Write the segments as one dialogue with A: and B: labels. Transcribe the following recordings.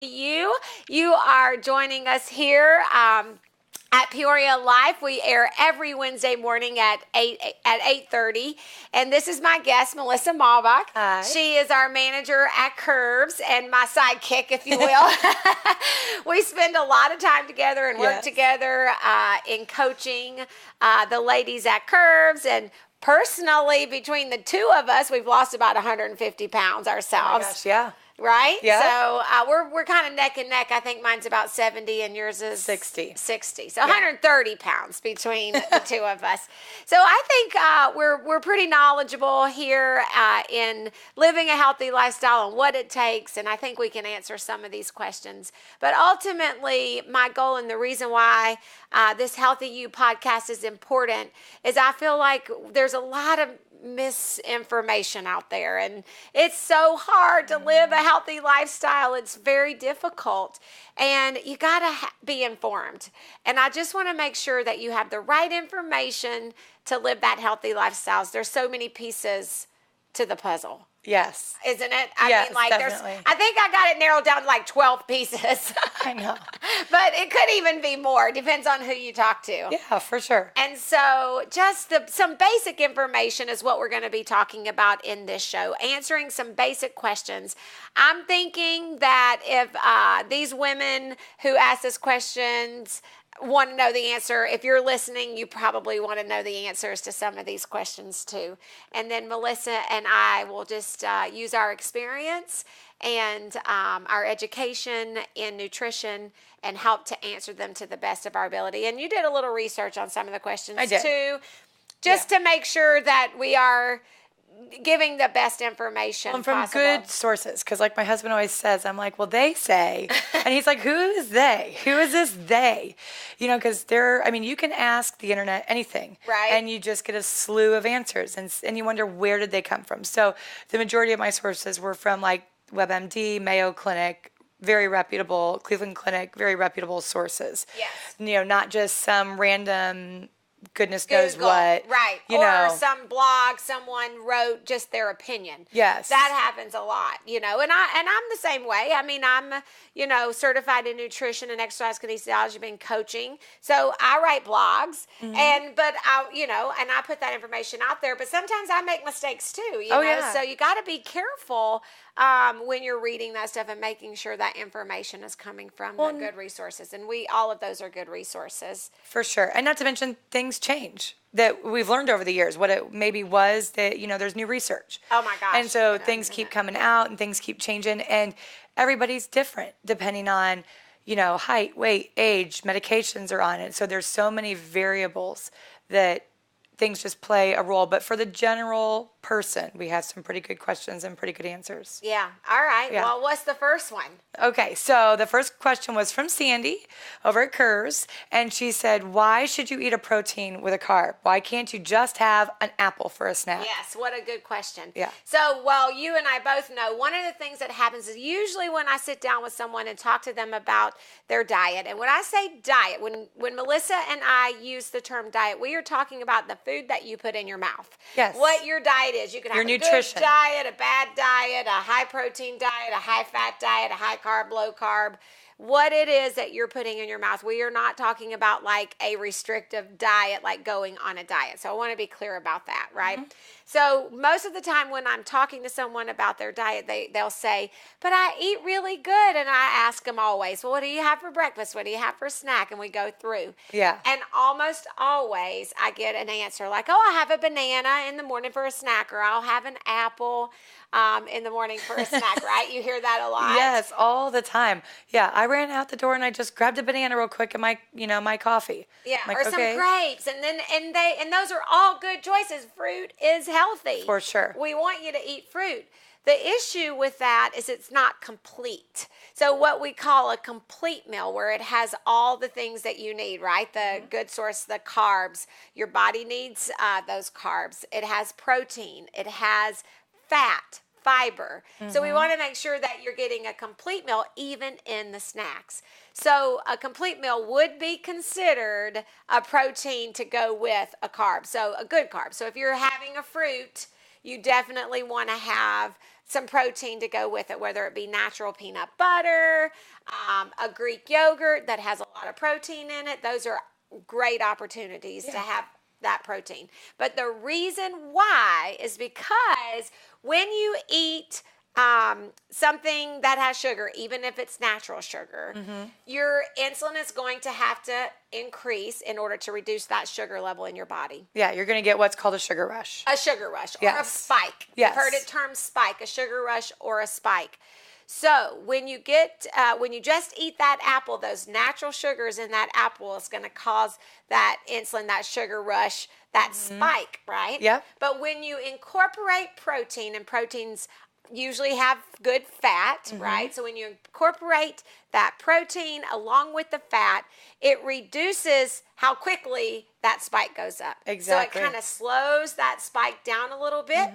A: You are joining us here at Peoria Live. We air every Wednesday morning at 8:30, and this is my guest, Melissa Maubach.
B: Hi.
A: She is our manager at Curves and my sidekick, if you will. We spend a lot of time together and work together in coaching the ladies at Curves, and personally, between the two of us, we've lost about 150 pounds ourselves.
B: Oh my gosh, yeah.
A: Right?
B: Yeah.
A: So we're kind of neck and neck. I think mine's about 70 and yours is
B: 60.
A: 60. So 130 pounds between the two of us. So I think we're pretty knowledgeable here in living a healthy lifestyle and what it takes. And I think we can answer some of these questions. But ultimately, my goal and the reason why this Healthy You podcast is important is I feel like there's a lot of misinformation out there, and it's so hard to live a healthy lifestyle. It's very difficult, and you gotta be informed. And I just want to make sure that you have the right information to live that healthy lifestyle. There's so many pieces to the puzzle.
B: Yes.
A: Isn't it?
B: Yes, definitely.
A: I think I got it narrowed down to like 12 pieces.
B: I know.
A: But it could even be more. Depends on who you talk to.
B: Yeah, for sure.
A: And so just some basic information is what we're going to be talking about in this show, answering some basic questions. I'm thinking that if these women who ask us questions want to know the answer, if you're listening, you probably want to know the answers to some of these questions too. And then Melissa and I will just use our experience and our education in nutrition and help to answer them to the best of our ability. And you did a little research on some of the questions too, just to make sure that we are giving the best information
B: from
A: possible.
B: Good sources, because like my husband always says, I'm like, well, they say, and he's like, who is they? Who is this they? You know, because you can ask the internet anything,
A: right?
B: And you just get a slew of answers, and you wonder where did they come from. So the majority of my sources were from like WebMD, Mayo Clinic, very reputable, Cleveland Clinic, very reputable sources.
A: Yes.
B: You know, not just some random goodness knows what.
A: Right. Or some blog, someone wrote just their opinion.
B: Yes.
A: That happens a lot, and I'm the same way. I mean, I'm, certified in nutrition and exercise kinesiology, been coaching. So I write blogs but I put that information out there, but sometimes I make mistakes too, you know?
B: Yeah.
A: So you got to be careful when you're reading that stuff and making sure that information is coming from the good resources. And all of those are good resources.
B: For sure. And not to mention things change that we've learned over the years. What it maybe was that, there's new research.
A: Oh my gosh.
B: And so things keep coming out and things keep changing, and everybody's different depending on, height, weight, age, medications are on it. So there's so many variables that things just play a role. But for the general person, we have some pretty good questions and pretty good answers.
A: Yeah. All right.
B: Yeah.
A: Well, what's the first one?
B: Okay. So the first question was from Sandy over at Curves. And she said, why should you eat a protein with a carb? Why can't you just have an apple for a snack?
A: Yes. What a good question.
B: Yeah.
A: So, you and I both know one of the things that happens is usually when I sit down with someone and talk to them about their diet. And when I say diet, when Melissa and I use the term diet, we are talking about the food that you put in your mouth.
B: Yes.
A: What your diet is. You can have
B: your
A: a
B: nutrition.
A: Good diet, a bad diet, a high protein diet, a high fat diet, a high carb, low carb. What it is that you're putting in your mouth. We are not talking about like a restrictive diet, like going on a diet. So I want to be clear about that, right? Mm-hmm. So most of the time when I'm talking to someone about their diet, they'll say, but I eat really good. And I ask them always, well, what do you have for breakfast? What do you have for a snack? And we go through.
B: Yeah.
A: And almost always I get an answer like, oh, I have a banana in the morning for a snack, or I'll have an apple in the morning for a snack, right? You hear that a lot?
B: Yes, all the time. Yeah, I ran out the door and I just grabbed a banana real quick and my coffee.
A: Yeah,
B: like,
A: or some grapes, and those are all good choices. Fruit is healthy.
B: For sure.
A: We want you to eat fruit. The issue with that is it's not complete. So what we call a complete meal, where it has all the things that you need, right? The good source, the carbs. Your body needs those carbs. It has protein. It has fat, fiber. So we want to make sure that you're getting a complete meal even in the snacks. So a complete meal would be considered a protein to go with a carb. So a good carb. So if you're having a fruit, you definitely want to have some protein to go with it, whether it be natural peanut butter, a Greek yogurt that has a lot of protein in it. Those are great opportunities to have that protein. But the reason why is because when you eat something that has sugar, even if it's natural sugar, your insulin is going to have to increase in order to reduce that sugar level in your body.
B: Yeah, you're going to get what's called a sugar rush.
A: A sugar rush or a spike.
B: Yes.
A: You've heard it termed spike, a sugar rush or a spike. So when you just eat that apple, those natural sugars in that apple is going to cause that insulin, that sugar rush, that spike, right?
B: Yep.
A: But when you incorporate protein, and proteins usually have good fat, right? So when you incorporate that protein along with the fat, it reduces how quickly that spike goes up.
B: Exactly.
A: So it kind of slows that spike down a little bit.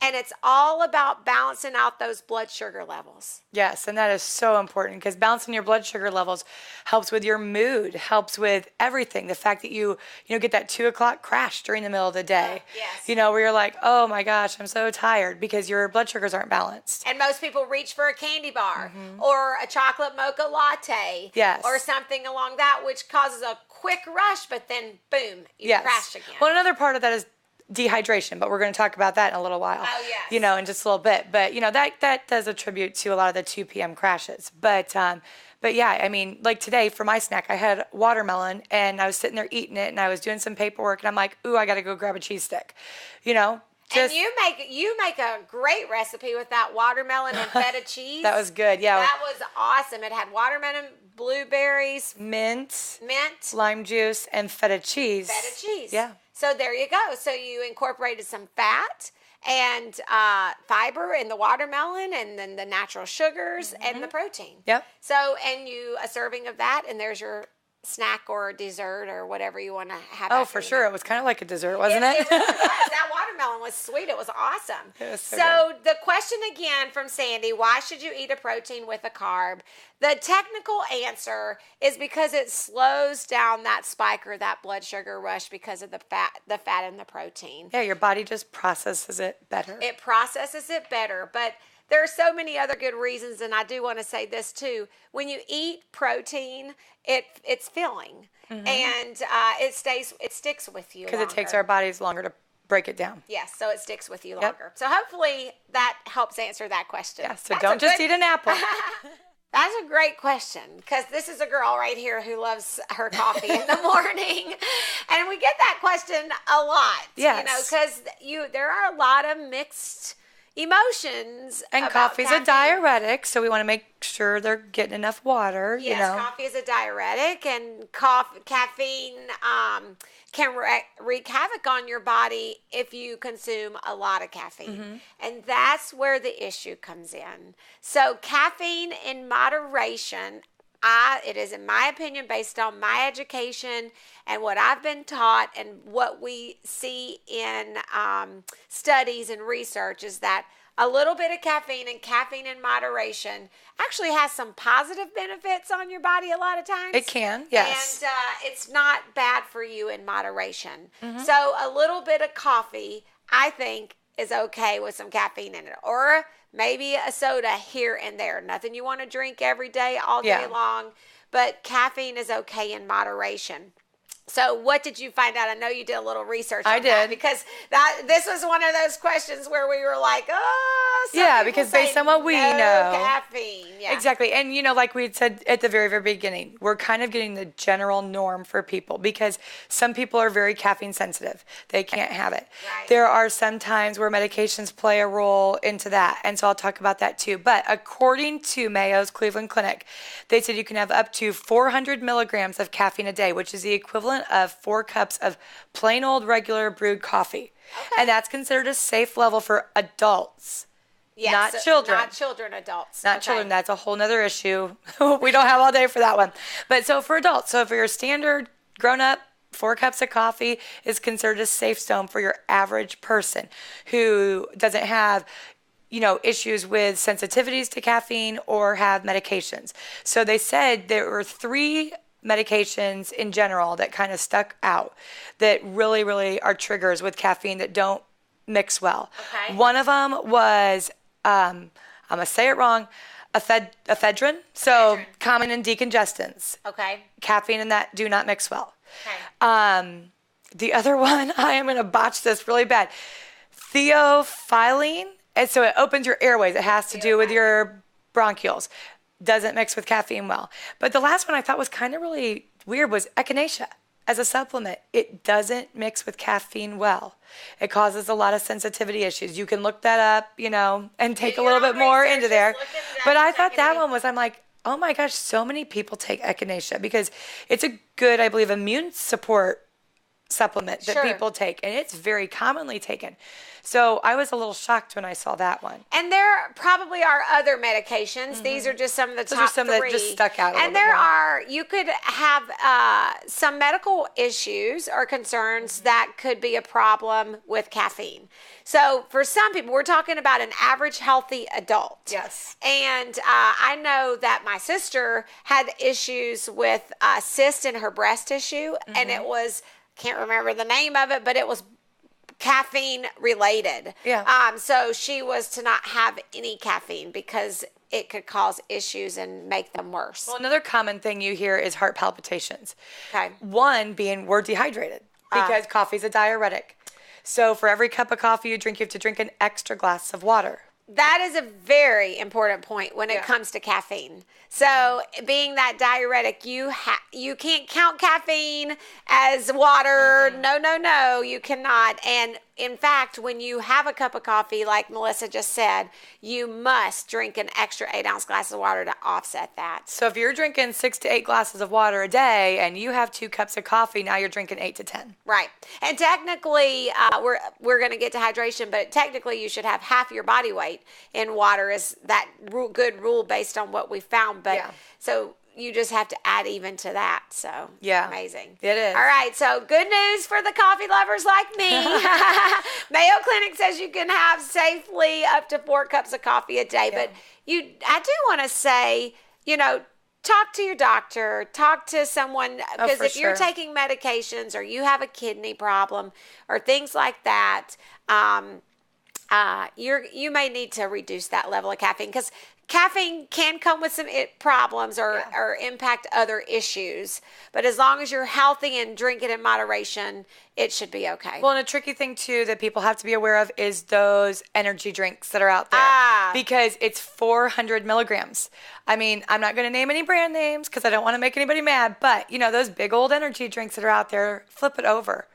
A: And it's all about balancing out those blood sugar levels.
B: Yes, and that is so important because balancing your blood sugar levels helps with your mood, helps with everything. The fact that you get that 2 o'clock crash during the middle of the day, where you're like, oh my gosh, I'm so tired because your blood sugars aren't balanced.
A: And most people reach for a candy bar or a chocolate mocha latte or something along that, which causes a quick rush, but then boom, you crash again.
B: Well, another part of that is dehydration, but we're going to talk about that in a little while.
A: Oh, yes.
B: In just a little bit. But, that does attribute to a lot of the 2 p.m. crashes. But yeah, I mean, like today for my snack, I had watermelon and I was sitting there eating it and I was doing some paperwork and I'm like, ooh, I got to go grab a cheese stick,
A: And you make a great recipe with that watermelon and feta cheese.
B: That was good, yeah.
A: That was awesome. It had watermelon, blueberries,
B: mint,
A: lime
B: juice, and feta cheese. Yeah.
A: So there you go. So you incorporated some fat and fiber in the watermelon, and then the natural sugars and the protein.
B: Yep.
A: So a serving of that, and there's your snack or dessert or whatever you want to have.
B: Oh, for sure. It was kind of like a dessert, wasn't it?
A: It really was. That watermelon was sweet. It was awesome.
B: It was so good.
A: The question again from Sandy, why should you eat a protein with a carb? The technical answer is because it slows down that spike or that blood sugar rush because of the fat and the protein.
B: Yeah, your body just processes it better.
A: It processes it better, but there are so many other good reasons, and I do want to say this too. When you eat protein, it's filling, and it sticks with you
B: because it takes our bodies longer to break it down.
A: Yes, so it sticks with you longer. So hopefully that helps answer that question.
B: Yeah, so don't just eat an apple.
A: That's a great question, because this is a girl right here who loves her coffee in the morning, and we get that question a lot.
B: Yes,
A: because there are a lot of mixed emotions.
B: And coffee's a diuretic, so we want to make sure they're getting enough water.
A: Yes, coffee is a diuretic, and caffeine can wreak havoc on your body if you consume a lot of caffeine. And that's where the issue comes in. So caffeine in moderation, it is, in my opinion, based on my education and what I've been taught and what we see in studies and research, is that a little bit of caffeine and caffeine in moderation actually has some positive benefits on your body a lot of times.
B: It can, yes.
A: And it's not bad for you in moderation. So a little bit of coffee, I think, is okay with some caffeine in it. Or maybe a soda here and there. Nothing you want to drink every day, all day long. But caffeine is okay in moderation. So what did you find out? I know you did a little research on that, because this was one of those questions where we were like,
B: because based on what we know,
A: caffeine. Yeah.
B: Exactly. And like we had said at the very, very beginning, we're kind of getting the general norm for people, because some people are very caffeine sensitive. They can't have it.
A: Right.
B: There are some times where medications play a role into that. And so I'll talk about that too. But according to Mayo's Cleveland Clinic, they said you can have up to 400 milligrams of caffeine a day, which is the equivalent of 4 cups of plain old regular brewed coffee. Okay. And that's considered a safe level for adults.
A: Yes,
B: not children.
A: Not children, adults.
B: Not children. That's a whole nother issue. We don't have all day for that one. But so for adults, so for your standard grown-up, 4 cups of coffee is considered a safe zone for your average person who doesn't have issues with sensitivities to caffeine or have medications. So they said there were 3 medications in general that kind of stuck out that really, really are triggers with caffeine that don't mix well.
A: Okay.
B: One of them was I'm going to say it wrong, ephedrine. So common in decongestants.
A: Okay.
B: Caffeine and that do not mix well.
A: Okay.
B: The other one, I am going to botch this really bad. Theophylline. And so it opens your airways. It has to do with your bronchioles. Doesn't mix with caffeine well. But the last one I thought was kind of really weird was echinacea. As a supplement, it doesn't mix with caffeine well. It causes a lot of sensitivity issues. You can look that up, and take a little bit more into there. But I thought that one was, I'm like, oh my gosh, so many people take echinacea because it's a good, I believe, immune support supplement that people take, and it's very commonly taken. So I was a little shocked when I saw that one.
A: And there probably are other medications. These are just some of the top
B: Those are some
A: three.
B: that just stuck out a
A: and
B: little bit more.
A: You could have some medical issues or concerns that could be a problem with caffeine. So for some people, we're talking about an average healthy adult.
B: Yes.
A: And I know that my sister had issues with cyst in her breast tissue, and it was, can't remember the name of it, but it was caffeine related.
B: Yeah.
A: So she was to not have any caffeine because it could cause issues and make them worse.
B: Well, another common thing you hear is heart palpitations.
A: Okay.
B: One being we're dehydrated because coffee's a diuretic. So for every cup of coffee you drink, you have to drink an extra glass of water.
A: That is a very important point when it comes to caffeine. So being that diuretic, you can't count caffeine as water. No, you cannot. And in fact, when you have a cup of coffee, like Melissa just said, you must drink an extra 8-ounce glass of water to offset that.
B: So if you're drinking 6 to 8 glasses of water a day and you have 2 cups of coffee, now you're drinking 8 to 10.
A: Right. And technically, we're going to get to hydration, but technically you should have half your body weight in water is that good rule based on what we found. But so you just have to add even to that. So amazing.
B: It is.
A: All right. So good news for the coffee lovers like me. Mayo Clinic says you can have safely up to 4 cups of coffee a day. But I do want to say, talk to your doctor, talk to someone, because if you're taking medications or you have a kidney problem or things like that, you may need to reduce that level of caffeine because caffeine can come with some problems or impact other issues. But as long as you're healthy and drink it in moderation, it should be okay.
B: Well, and a tricky thing, too, that people have to be aware of is those energy drinks that are out there. Because it's 400 milligrams. I mean, I'm not going to name any brand names because I don't want to make anybody mad. But, those big old energy drinks that are out there, flip it over.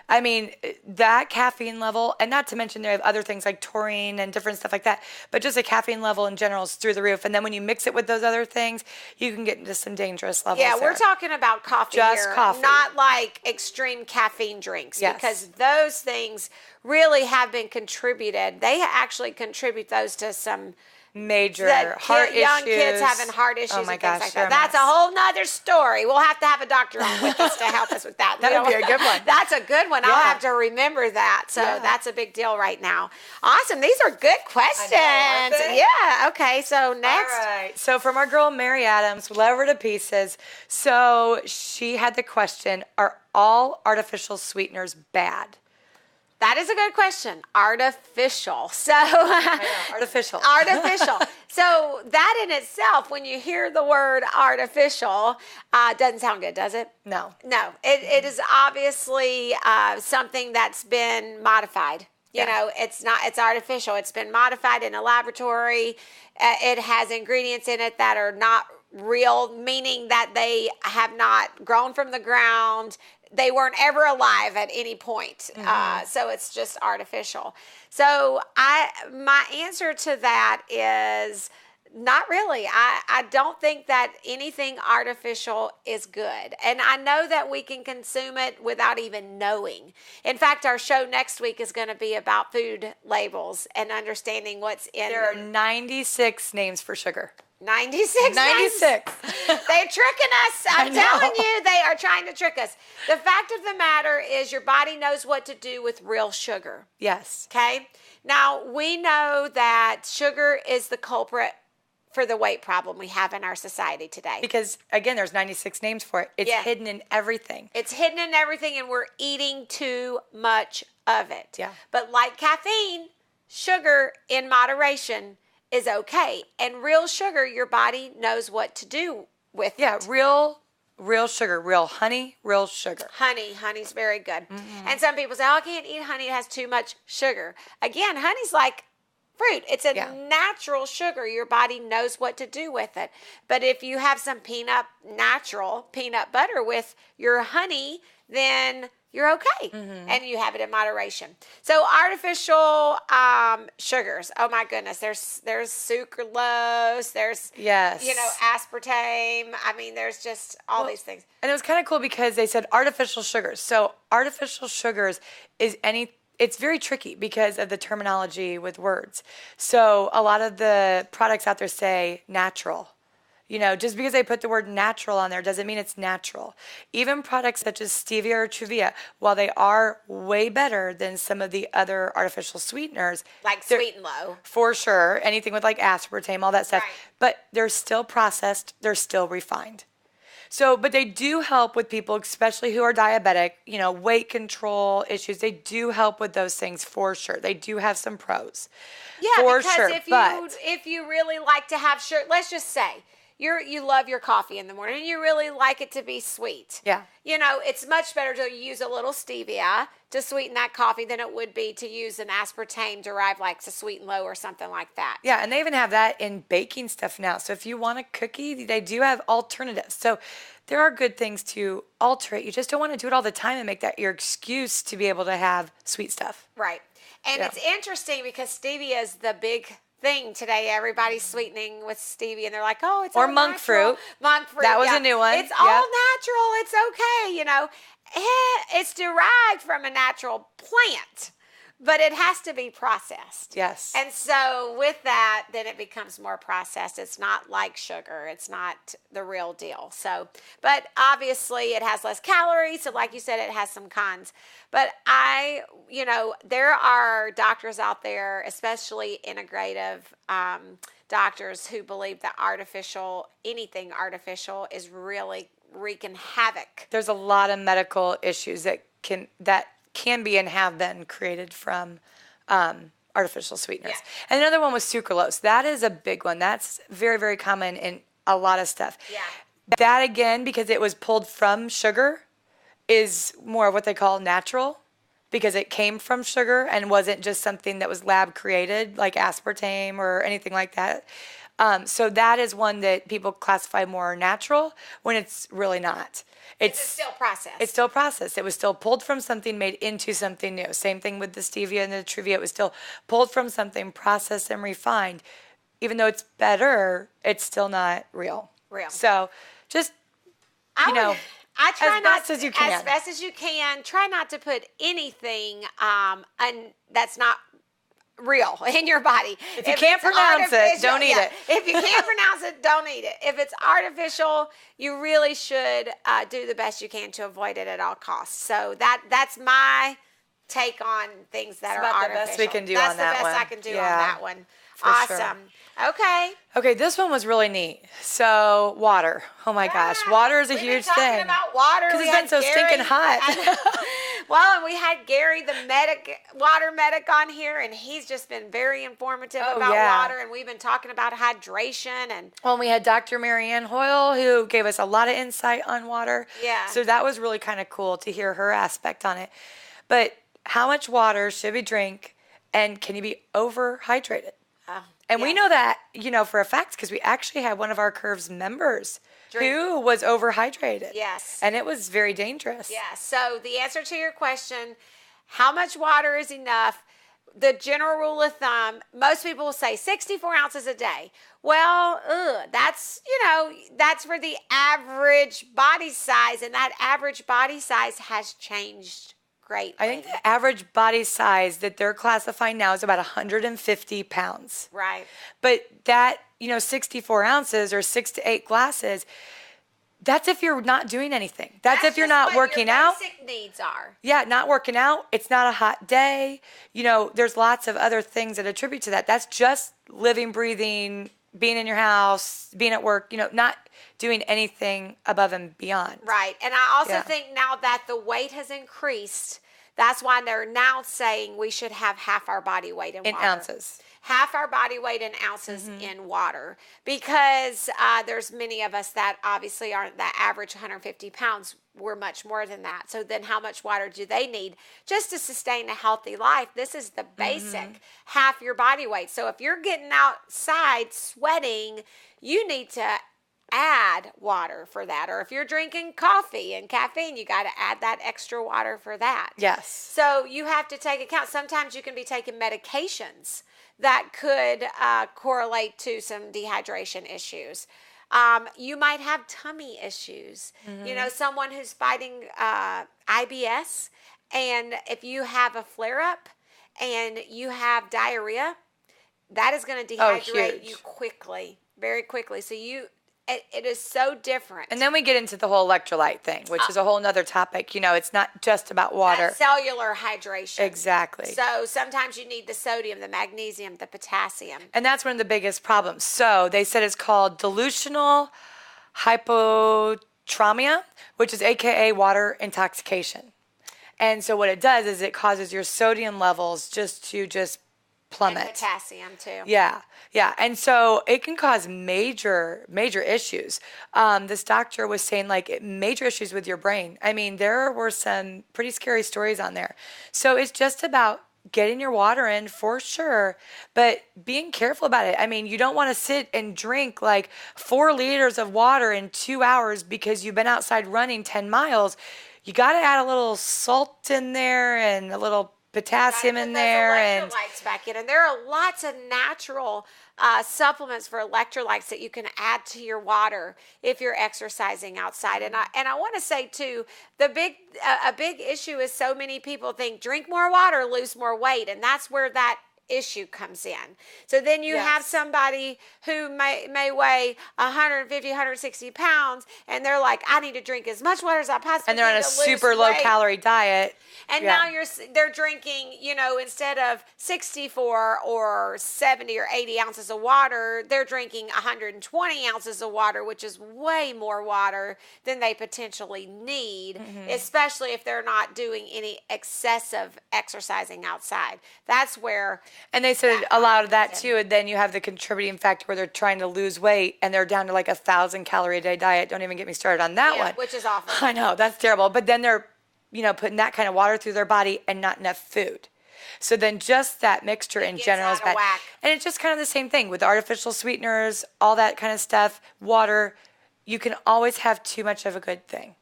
B: I mean, that caffeine level, and not to mention they have other things like taurine and different stuff like that, but just a caffeine level in general is through the roof. And then when you mix it with those other things, you can get into some dangerous levels.
A: Yeah, we're talking about coffee
B: just
A: here,
B: coffee.
A: Not like extreme caffeine drinks, because those things really have been contributed. They actually contribute those to some
B: major heart issues.
A: Young kids having heart issues and things like that. That's a whole nother story. We'll have to have a doctor on with us to help us with that.
B: That would be a good one.
A: That's a good one. I'll have to remember that. So that's a big deal right now. Awesome. These are good questions.
B: I know, aren't they?
A: Yeah. Okay. So next.
B: All right. So from our girl, Mary Adams, we love her to pieces. So she had the question, are all artificial sweeteners bad?
A: That is a good question. Artificial. So
B: artificial.
A: Artificial. So that in itself, when you hear the word artificial, doesn't sound good, does it?
B: No.
A: No. It is obviously something that's been modified. You know, it's artificial. It's been modified in a laboratory. It has ingredients in it that are not real, meaning that they have not grown from the ground. They weren't ever alive at any point. So it's just artificial. So my answer to that is not really. I don't think that anything artificial is good. And I know that we can consume it without even knowing. In fact, our show next week is going to be about food labels and understanding what's in
B: There are 96 names for sugar.
A: 96?
B: 96.
A: They're tricking us. I'm telling you, they are trying to trick us. The fact of the matter is your body knows what to do with real sugar.
B: Yes.
A: Okay? Now, we know that sugar is the culprit for the weight problem we have in our society today.
B: Because, again, there's 96 names for it. It's hidden in everything.
A: It's hidden in everything, and we're eating too much of it.
B: Yeah.
A: But like caffeine, sugar in moderation is okay. And real sugar, your body knows what to do with
B: Yeah,
A: it.
B: real sugar, real honey, real sugar.
A: Honey's very good. And some people say, oh, I can't eat honey, it has too much sugar. Again, honey's like fruit. It's a natural sugar. Your body knows what to do with it. But if you have some natural peanut butter with your honey, then you're okay. And you have it in moderation. So artificial sugars. Oh my goodness. There's sucralose. There's, aspartame. I mean, there's just all these things.
B: And it was kind of cool because they said artificial sugars. So artificial sugars is it's very tricky because of the terminology with words. So a lot of the products out there say natural. Just because they put the word natural on there doesn't mean it's natural. Even products such as stevia or Truvia, while they are way better than some of the other artificial sweeteners.
A: Like Sweet and Low.
B: For sure. Anything with like aspartame, all that stuff.
A: Right.
B: But they're still processed. They're still refined. So, but they do help with people, especially who are diabetic, weight control issues. They do help with those things for sure. They do have some pros.
A: Yeah,
B: for
A: because
B: sure.
A: if you really like to have sugar, let's just say you love your coffee in the morning and you really like it to be sweet.
B: Yeah.
A: It's much better to use a little stevia to sweeten that coffee than it would be to use an aspartame derived like to Sweet and Low or something like that.
B: Yeah, and they even have that in baking stuff now. So if you want a cookie, they do have alternatives. So there are good things to alter it. You just don't want to do it all the time and make that your excuse to be able to have sweet stuff.
A: Right. And it's interesting because stevia is the big thing today. Everybody's sweetening with stevia and they're like, oh, it's
B: or
A: all
B: monk
A: natural.
B: fruit.
A: Monk fruit.
B: That was a new one.
A: It's all natural. It's okay. It's derived from a natural plant, but it has to be processed.
B: Yes.
A: And so with that, then it becomes more processed. It's not like sugar. It's not the real deal. So, but obviously it has less calories. So like you said, it has some cons. But there are doctors out there, especially integrative doctors, who believe that anything artificial is really wreaking havoc.
B: There's a lot of medical issues that can be and have been created from artificial sweeteners.
A: Yeah.
B: And another one was sucralose. That is a big one. That's very, very common in a lot of stuff.
A: Yeah.
B: That, again, because it was pulled from sugar, is more of what they call natural, because it came from sugar and wasn't just something that was lab created like aspartame or anything like that. So that is one that people classify more natural when it's really not.
A: It's still processed.
B: It's still processed. It was still pulled from something, made into something new. Same thing with the stevia and the Truvia. It was still pulled from something, processed and refined. Even though it's better, it's still not real. So just,
A: I try
B: as best as you can.
A: As best as you can. Try not to put anything that's not real in your body.
B: If you can't pronounce it, don't eat it.
A: If you can't pronounce it, don't eat it. If it's artificial, you really should do the best you can to avoid it at all costs. So that's my take on things that are artificial.
B: That's the best we can do
A: on
B: that one.
A: That's the best I can do on that one. Awesome.
B: Sure.
A: Okay,
B: this one was really neat. So water. Oh my gosh, water is a huge thing.
A: We've been talking about water
B: because it's been so stinking hot.
A: Well, and we had Gary, the water medic, on here, and he's just been very informative about water. And we've been talking about hydration
B: Well, we had Dr. Marianne Hoyle, who gave us a lot of insight on water.
A: Yeah.
B: So that was really kind of cool to hear her aspect on it. But how much water should we drink, and can you be overhydrated? And we know that, for a fact, because we actually had one of our Curves members who was overhydrated.
A: Yes.
B: And it was very dangerous.
A: Yeah. So the answer to your question, how much water is enough? The general rule of thumb, most people will say 64 ounces a day. Well, that's for the average body size, and that average body size has changed greatly.
B: I think the average body size that they're classifying now is about 150 pounds.
A: Right.
B: But that, 64 ounces or 6 to 8 glasses, that's if you're not doing anything. That's if you're not working out.
A: Basic needs are.
B: Yeah, not working out. It's not a hot day. There's lots of other things that attribute to that. That's just living, breathing, being in your house, being at work, not doing anything above and beyond.
A: Right. And I also think now that the weight has increased, That's why they're now saying we should have half our body weight in water.
B: ounces.
A: Half our body weight in ounces in water, because there's many of us that obviously aren't that average 150 pounds. We're much more than that. So then how much water do they need just to sustain a healthy life? This is the basic half your body weight. So if you're getting outside sweating, you need to add water for that. Or if you're drinking coffee and caffeine, you got to add that extra water for that.
B: Yes.
A: So you have to take account. Sometimes you can be taking medications that could correlate to some dehydration issues. You might have tummy issues. You know, someone who's fighting IBS, and if you have a flare-up and you have diarrhea, that is going to dehydrate you quickly, very quickly. So it is so different.
B: And then we get into the whole electrolyte thing, which is a whole nother topic. You know, it's not just about water.
A: That cellular hydration.
B: Exactly.
A: So sometimes you need the sodium, the magnesium, the potassium.
B: And that's one of the biggest problems. So they said it's called dilutional hypotremia, which is AKA water intoxication. And so what it does is it causes your sodium levels to plummet.
A: And potassium too.
B: Yeah. And so it can cause major issues. This doctor was saying like major issues with your brain. I mean, there were some pretty scary stories on there. So it's just about getting your water in for sure, but being careful about it. I mean, you don't want to sit and drink like 4 liters of water in 2 hours because you've been outside running 10 miles. You got to add a little salt in there and a little potassium in there, and
A: electrolytes back in. And there are lots of natural supplements for electrolytes that you can add to your water if you're exercising outside. And I want to say too, a big issue is so many people think drink more water, lose more weight, and that's where that issue comes in. So then you have somebody who may weigh 150, 160 pounds, and they're like, I need to drink as much water as I possibly can.
B: And they're on a super low calorie diet.
A: And now they're drinking, you know, instead of 64 or 70 or 80 ounces of water, they're drinking 120 ounces of water, which is way more water than they potentially need, especially if they're not doing any excessive exercising outside. That's where.
B: And they said a lot of that too. And then you have the contributing factor where they're trying to lose weight and they're down to like 1,000 calorie a day diet. Don't even get me started on that one.
A: Which is awful.
B: I know, that's terrible. But then they're, you know, putting that kind of water through their body and not enough food. So then just that mixture in general is bad. And it's just kind of the same thing with artificial sweeteners, all that kind of stuff, water. You can always have too much of a good thing.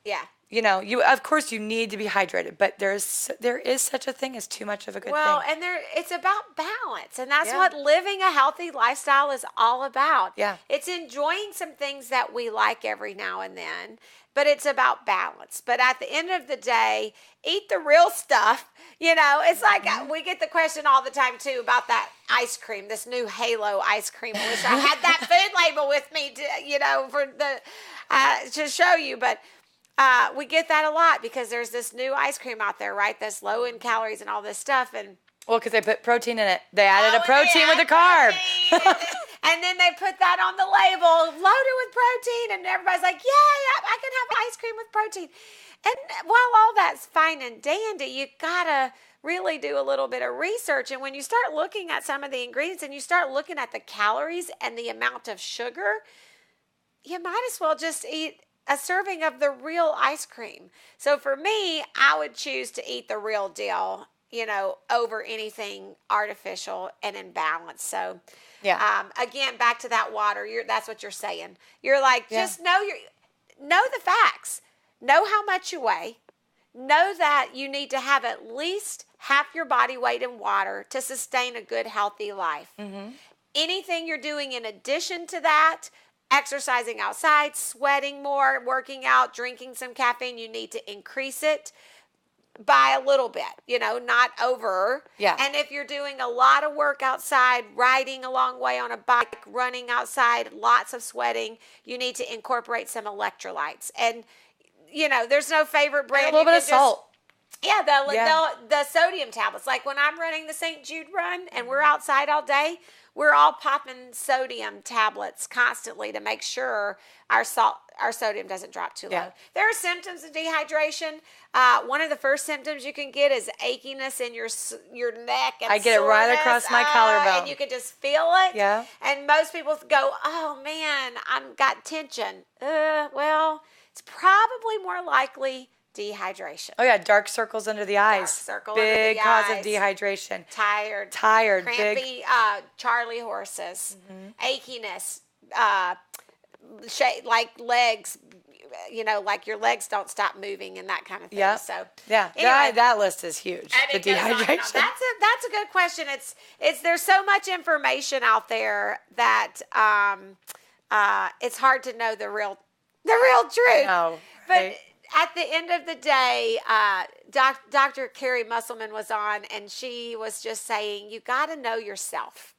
A: Yeah.
B: You know, of course you need to be hydrated, but there is such a thing as too much of a good thing.
A: Well, and it's about balance, and that's what living a healthy lifestyle is all about.
B: Yeah.
A: It's enjoying some things that we like every now and then, but it's about balance. But at the end of the day, eat the real stuff. You know, it's like we get the question all the time too about that ice cream, this new Halo ice cream. I wish I had that food label with me to, you know, for to show you, but. We get that a lot because there's this new ice cream out there, right? That's low in calories and all this stuff. And
B: well, because they put protein in it. They added a protein with a carb.
A: And then they put that on the label, loaded with protein. And everybody's like, yeah, I can have ice cream with protein. And while all that's fine and dandy, you got to really do a little bit of research. And when you start looking at some of the ingredients and you start looking at the calories and the amount of sugar, you might as well just eat a serving of the real ice cream. So for me, I would choose to eat the real deal, you know, over anything artificial and imbalanced. So, again, back to that water. That's what you're saying. You're like, just know the facts. Know how much you weigh. Know that you need to have at least half your body weight in water to sustain a good, healthy life. Anything you're doing in addition to that, exercising outside, sweating more, working out, drinking some caffeine, you need to increase it by a little bit, you know, not over.
B: Yeah.
A: And if you're doing a lot of work outside, riding a long way on a bike, running outside, lots of sweating, you need to incorporate some electrolytes. And, you know, there's no favorite brand.
B: And a little bit of salt.
A: Yeah, the sodium tablets. Like when I'm running the St. Jude run and we're outside all day, we're all popping sodium tablets constantly to make sure our our sodium doesn't drop too low.
B: Yeah.
A: There are symptoms of dehydration. One of the first symptoms you can get is achiness in your neck and
B: I get it right across my collarbone.
A: and you can just feel it.
B: Yeah.
A: And most people go, "Oh man, I've got tension." Well, it's probably more likely dehydration.
B: Oh yeah, dark circles under the eyes.
A: Circle
B: big
A: under the
B: cause
A: eyes.
B: of dehydration.
A: Tired,
B: big.
A: crampy, Charlie horses, achiness, like legs, like your legs don't stop moving and that kind of thing.
B: Yeah.
A: So
B: yeah,
A: anyway,
B: that list is huge. The
A: it goes on and on.
B: dehydration.
A: That's a good question. It's there's so much information out there that it's hard to know the real truth.
B: No,
A: But
B: right?
A: at the end of the day, Dr. Carrie Musselman was on, and she was just saying, you got to know yourself.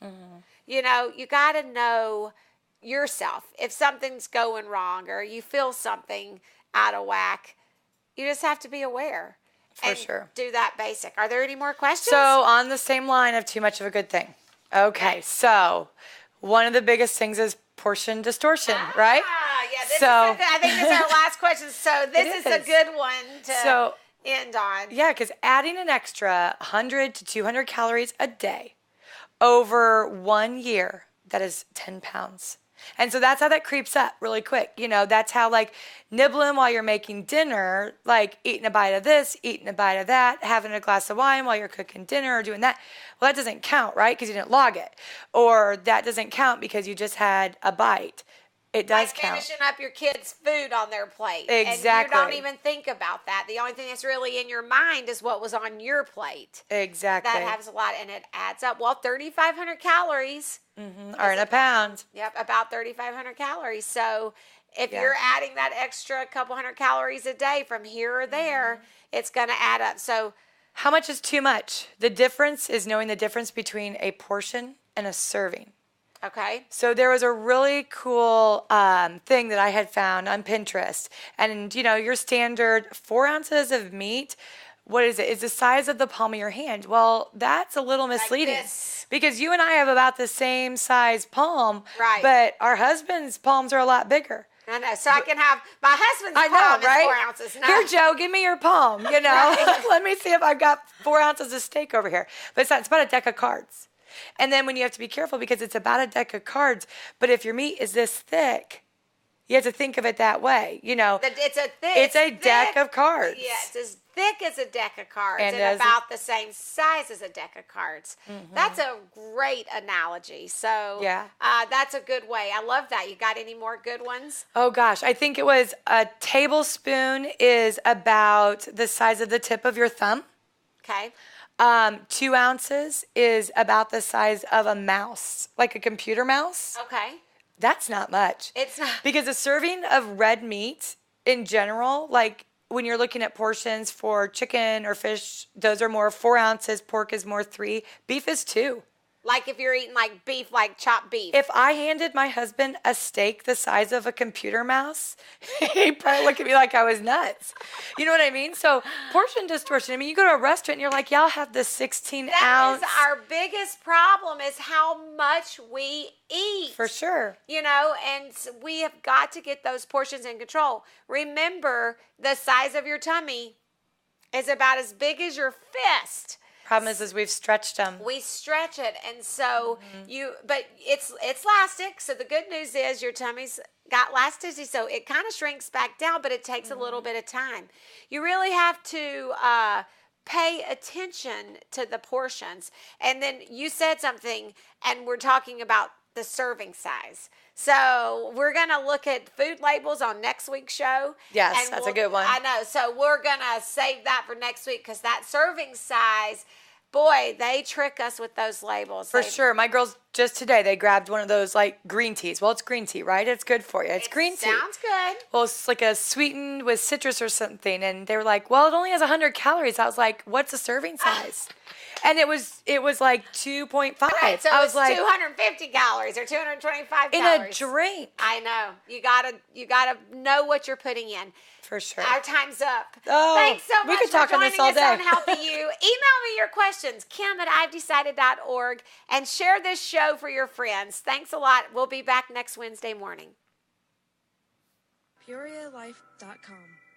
A: You got to know yourself. If something's going wrong or you feel something out of whack, you just have to be aware.
B: For sure.
A: Do that basic. Are there any more questions?
B: So on the same line of too much of a good thing. Okay, so one of the biggest things is portion distortion, right?
A: Yeah, I think this is our last question. So this is a good one to end on.
B: Yeah, because adding an extra 100 to 200 calories a day over 1 year, that is 10 pounds. And so that's how that creeps up really quick. That's how nibbling while you're making dinner, eating a bite of this, eating a bite of that, having a glass of wine while you're cooking dinner or doing that. Well, that doesn't count, right? Because you didn't log it. Or that doesn't count because you just had a bite. It does count.
A: Finishing up your kids' food on their plate.
B: Exactly.
A: And you don't even think about that. The only thing that's really in your mind is what was on your plate.
B: Exactly.
A: That happens a lot, and it adds up. Well, 3,500 calories.
B: Are in a pound.
A: Yep, about 3,500 calories. So if you're adding that extra couple hundred calories a day from here or there, it's going to add up. So
B: how much is too much? The difference is knowing the difference between a portion and a serving.
A: Okay.
B: So there was a really cool thing that I had found on Pinterest. And, your standard 4 ounces of meat, what is it? It's the size of the palm of your hand. Well, that's a little misleading. Because you and I have about the same size palm.
A: Right.
B: But our husband's palms are a lot bigger.
A: I know. So I can have my husband's palm is 4 ounces. No.
B: Here, Joe, give me your palm.
A: Right.
B: Let me see if I've got 4 ounces of steak over here. But it's about a deck of cards. And then when you have to be careful because it's about a deck of cards, but if your meat is this thick, you have to think of it that way. It's a deck of cards.
A: Yeah, it's as thick as a deck of cards and about the same size as a deck of cards. That's a great analogy. So that's a good way. I love that. You got any more good ones?
B: Oh gosh, I think it was a tablespoon is about the size of the tip of your thumb.
A: Okay.
B: 2 ounces is about the size of a mouse, like a computer mouse.
A: Okay.
B: That's not much.
A: It's not.
B: Because a serving of red meat in general, when you're looking at portions for chicken or fish, those are more 4 ounces. Pork is more 3. Beef is 2.
A: Like if you're eating beef, chopped beef.
B: If I handed my husband a steak the size of a computer mouse, he'd probably look at me like I was nuts. You know what I mean? So portion distortion. You go to a restaurant and you're like, y'all have this 16 ounce.
A: That is our biggest problem is how much we eat.
B: For sure.
A: And we have got to get those portions in control. Remember, the size of your tummy is about as big as your fist.
B: Problem is we've stretched them.
A: We stretch it, and so but it's elastic. So the good news is your tummy's got elasticity, so it kind of shrinks back down, but it takes a little bit of time. You really have to pay attention to the portions. And then you said something, and we're talking about the serving size. So we're going to look at food labels on next week's show.
B: Yes, that's a good one.
A: I know. So we're going to save that for next week because that serving size, boy, they trick us with those labels.
B: For sure. My girls just today, they grabbed one of those green teas. Well, it's green tea, right? It's good for you. It's green tea.
A: Sounds good.
B: Well, it's like a sweetened with citrus or something. And they were like, well, it only has 100 calories. I was like, what's the serving size? And it was like 2.5.
A: Right, so
B: I was
A: it's 250 calories or 225
B: in
A: calories.
B: a drink.
A: I know. You gotta know what you're putting in.
B: For sure.
A: Our time's up.
B: Oh,
A: thanks so much
B: we could
A: for
B: talk on
A: joining
B: this all
A: us
B: day.
A: on Healthy You. Email me your questions, kim@ivedecided.org, and share this show for your friends. Thanks a lot. We'll be back next Wednesday morning.
C: PeoriaLife.com.